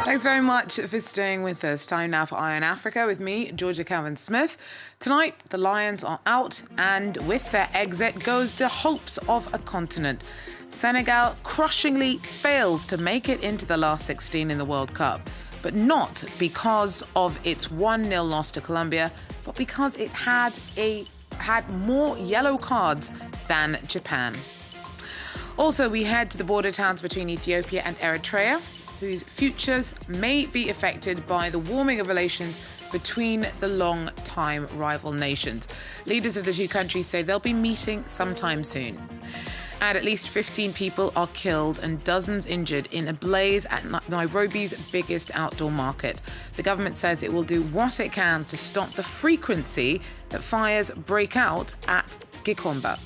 Thanks very much for staying with us. Time now for Eye on Africa with me, Georgia Calvin-Smith. Tonight, the Lions are out, and with their exit goes the hopes of a continent. Senegal crushingly fails to make it into the last 16 in the World Cup, but not because of its 1-0 loss to Colombia, but because it had more yellow cards than Japan. Also, we head to the border towns between Ethiopia and Eritrea, whose futures may be affected by the warming of relations between the long-time rival nations. Leaders of the two countries say they'll be meeting sometime soon. And at least 15 people are killed and dozens injured in a blaze at Nairobi's biggest outdoor market. The government says it will do what it can to stop the frequency that fires break out at Gikomba.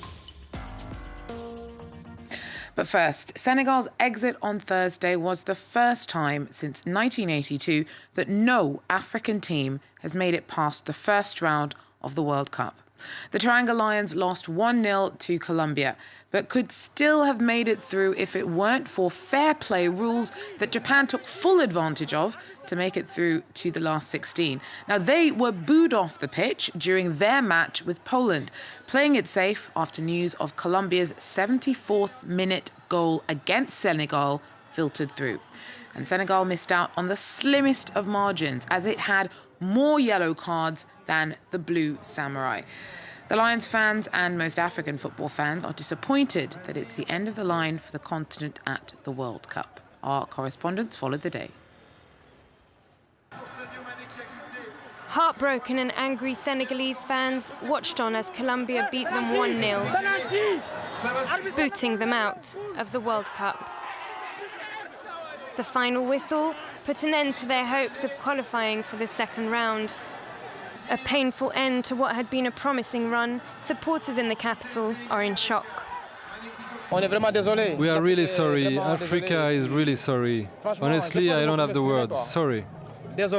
But first, Senegal's exit on Thursday was the first time since 1982 that no African team has made it past the first round of the World Cup. The Teranga Lions lost 1-0 to Colombia, but could still have made it through if it weren't for fair play rules that Japan took full advantage of to make it through to the last 16. Now, they were booed off the pitch during their match with Poland, playing it safe after news of Colombia's 74th minute goal against Senegal filtered through. And Senegal missed out on the slimmest of margins, as it had more yellow cards than the Blue Samurai. The Lions fans and most African football fans are disappointed that it's the end of the line for the continent at the World Cup. Our correspondents followed the day. Heartbroken and angry Senegalese fans watched on as Colombia beat them 1-0, booting them out of the World Cup. The final whistle put an end to their hopes of qualifying for the second round. A painful end to what had been a promising run. Supporters in the capital are in shock. We are really sorry. Africa is really sorry. Honestly, I don't have the words. Sorry. It's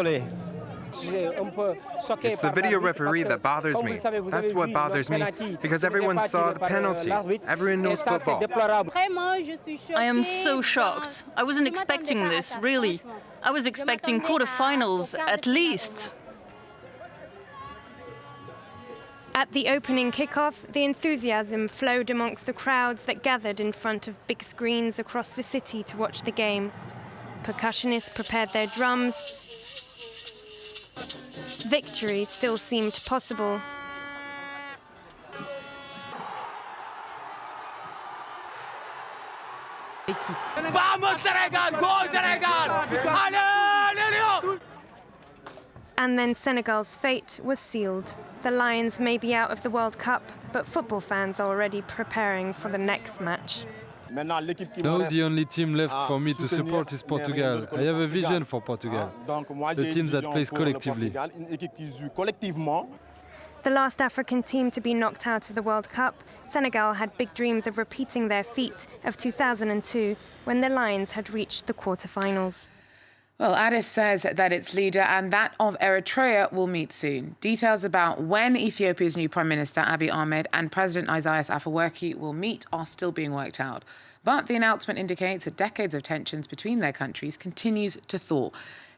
the video referee that bothers me. That's what bothers me, because everyone saw the penalty. Everyone knows football. I am so shocked. I wasn't expecting this, really. I was expecting quarterfinals, at least. At the opening kickoff, the enthusiasm flowed amongst the crowds that gathered in front of big screens across the city to watch the game. Percussionists prepared their drums. Victory still seemed possible. Vamos Senegal! Go Senegal! And then Senegal's fate was sealed. The Lions may be out of the World Cup, but football fans are already preparing for the next match. Now the only team left for me to support is Portugal. I have a vision for Portugal, the team that plays collectively. The last African team to be knocked out of the World Cup, Senegal had big dreams of repeating their feat of 2002 when the Lions had reached the quarterfinals. Well, Addis says that its leader and that of Eritrea will meet soon. Details about when Ethiopia's new Prime Minister, Abiy Ahmed, and President Isaias Afwerki will meet are still being worked out. But the announcement indicates that decades of tensions between their countries continues to thaw.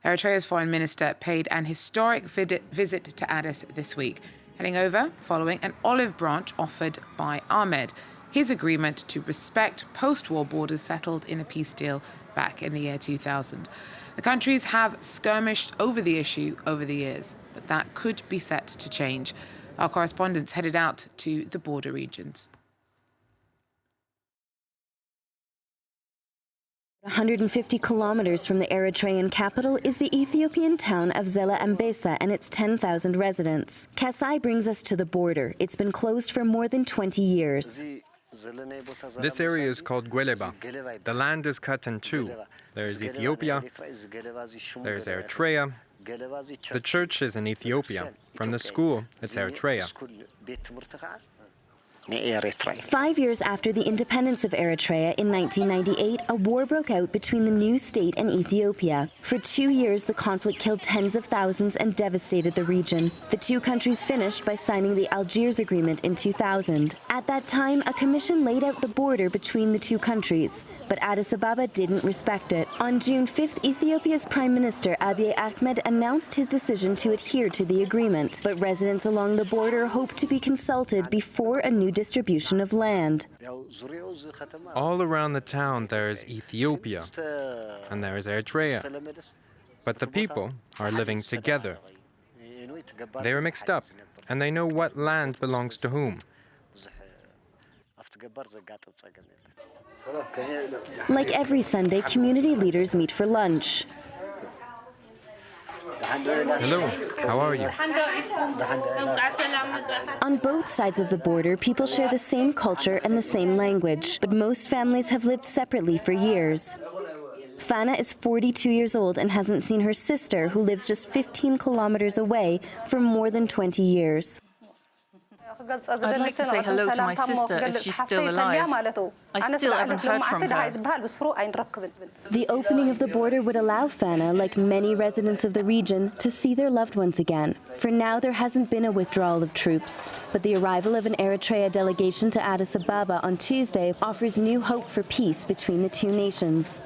Eritrea's foreign minister paid an historic visit to Addis this week, heading over following an olive branch offered by Ahmed, his agreement to respect post-war borders settled in a peace deal back in the year 2000. The countries have skirmished over the issue over the years, but that could be set to change. Our correspondents headed out to the border regions. 150 kilometers from the Eritrean capital is the Ethiopian town of Zela Ambesa and its 10,000 residents. Kasai brings us to the border. It's been closed for more than 20 years. This area is called Gweleba. The land is cut in two. There's Ethiopia, there's Eritrea. The church is in Ethiopia. From the school, it's Eritrea. 5 years after the independence of Eritrea in 1998, a war broke out between the new state and Ethiopia. For 2 years, the conflict killed tens of thousands and devastated the region. The two countries finished by signing the Algiers Agreement in 2000. At that time, a commission laid out the border between the two countries, but Addis Ababa didn't respect it. On June 5th, Ethiopia's Prime Minister Abiy Ahmed announced his decision to adhere to the agreement, but residents along the border hope to be consulted before a new distribution of land. All around the town there is Ethiopia and there is Eritrea, but the people are living together. They are mixed up and they know what land belongs to whom. Like every Sunday, community leaders meet for lunch. Hello, how are you? On both sides of the border, people share the same culture and the same language, but most families have lived separately for years. Fana is 42 years old and hasn't seen her sister, who lives just 15 kilometers away, for more than 20 years. I'd like to say hello to my sister if she's still alive. I still haven't heard from her. The opening of the border would allow Fana, like many residents of the region, to see their loved ones again. For now, there hasn't been a withdrawal of troops, but the arrival of an Eritrea delegation to Addis Ababa on Tuesday offers new hope for peace between the two nations.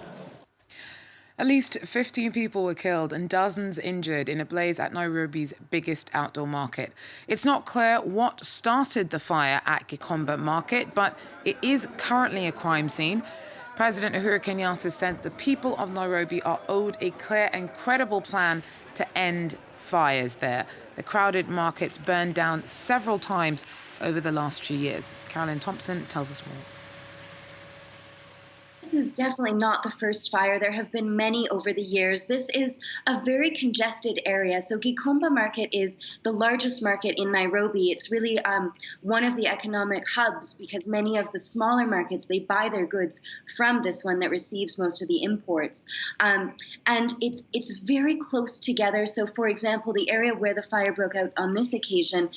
At least 15 people were killed and dozens injured in a blaze at Nairobi's biggest outdoor market. It's not clear what started the fire at Gikomba Market, but it is currently a crime scene. President Uhuru Kenyatta said the people of Nairobi are owed a clear and credible plan to end fires there. The crowded markets burned down several times over the last few years. Carolyn Thompson tells us more. This is definitely not the first fire. There have been many over the years. This is a very congested area. So Gikomba Market is the largest market in Nairobi. It's really one of the economic hubs because many of the smaller markets, they buy their goods from this one that receives most of the imports. And it's very close together. So for example, the area where the fire broke out on this occasion,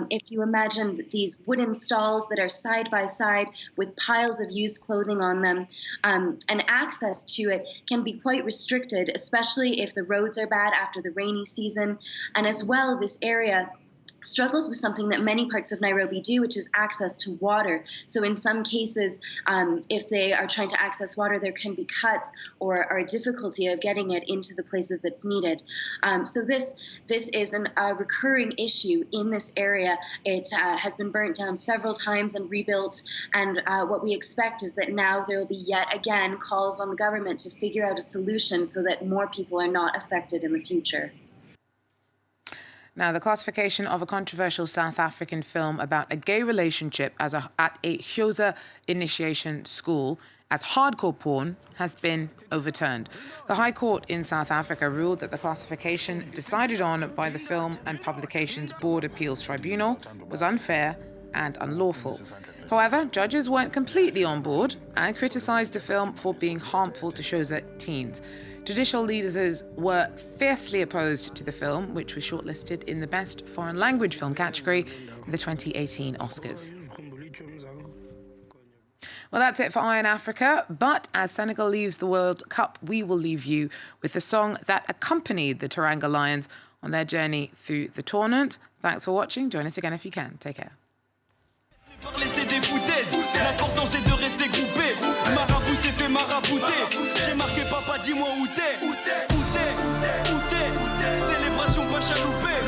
if you imagine these wooden stalls that are side by side with piles of used clothing on them, and access to it can be quite restricted, especially if the roads are bad after the rainy season. And as well, this area struggles with something that many parts of Nairobi do, which is access to water. So in some cases, if they are trying to access water, there can be cuts or a difficulty of getting it into the places that's needed. So this is a recurring issue in this area. It has been burnt down several times and rebuilt. And what we expect is that now there will be yet again calls on the government to figure out a solution so that more people are not affected in the future. Now, the classification of a controversial South African film about a gay relationship at a Xhosa initiation school as hardcore porn has been overturned. The High Court in South Africa ruled that the classification decided on by the Film and Publications Board Appeals Tribunal was unfair and unlawful. However, judges weren't completely on board and criticised the film for being harmful to Xhosa teens. Judicial leaders were fiercely opposed to the film, which was shortlisted in the Best Foreign Language Film category in the 2018 Oscars. Well, that's it for Eye on Africa. But as Senegal leaves the World Cup, we will leave you with the song that accompanied the Teranga Lions on their journey through the tournament. Thanks for watching. Join us again if you can. Take care. Parler c'est des foutaises, l'important c'est de rester groupé. Marabout s'est fait marabouter. J'ai marqué papa, dis-moi où t'es. Célébration pas chaloupée.